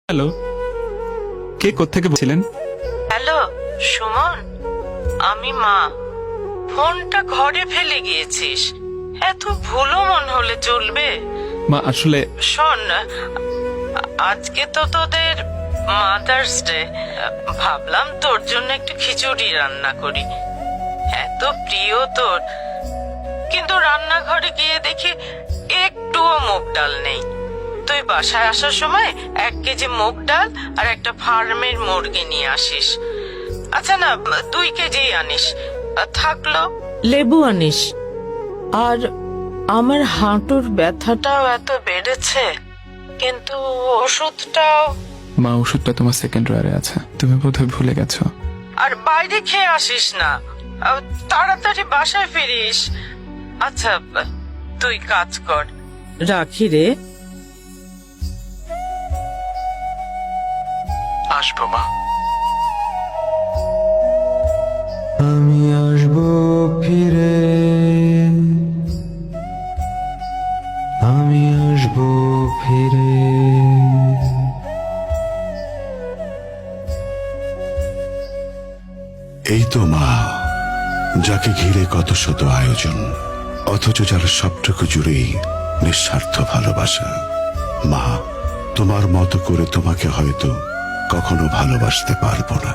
Hello, কে কোত্থেকে বলছিলেন? Hello Suman, আমি মা। ফোনটা ঘরে ফেলে গিয়েছিস, এত ভুলো মন হলে চলবে? মা আসলে শোন, আজকে তো তোদের মাদার্স ডে, ভাবলাম তোর জন্য একটু খিচুড়ি রান্না করি, এত প্রিয় তোর। কিন্তু রান্নাঘরে গিয়ে দেখি একটুও মুগ ডাল নেই। তুই বাসায় আসার সময় 1 কেজি মুগ ডাল আর একটা ফার্মের মুরগি নিয়ে আসিস। আচ্ছা না, 2 কেজি আনিস। থাকলো লেবু আনিস। আর আমার হাঁটুর ব্যথাটাও এত বেড়েছে, কিন্তু ওষুধটাও। মা, ওষুধটা তোমার সেকেন্ড ড্রয়ারে আছে, তুমি বোধহয় ভুলে গেছো। আর বাইরে খেয়ে আসিস না, তাড়াতাড়ি বাসায় ফিরিস। আচ্ছা তুই কাজ কর, রাখি রে। আসবো মা। আমি আসবো ফিরে, আমি আসবো ফিরে। এই তো মা, যাকে ঘিরে কত শত আয়োজন, অথচ যার সবটুকু জুড়েই নিঃস্বার্থ ভালোবাসা। মা, তোমার মতো করে তোমাকে হয়তো কখনো ভালোবাসতে পারবো না।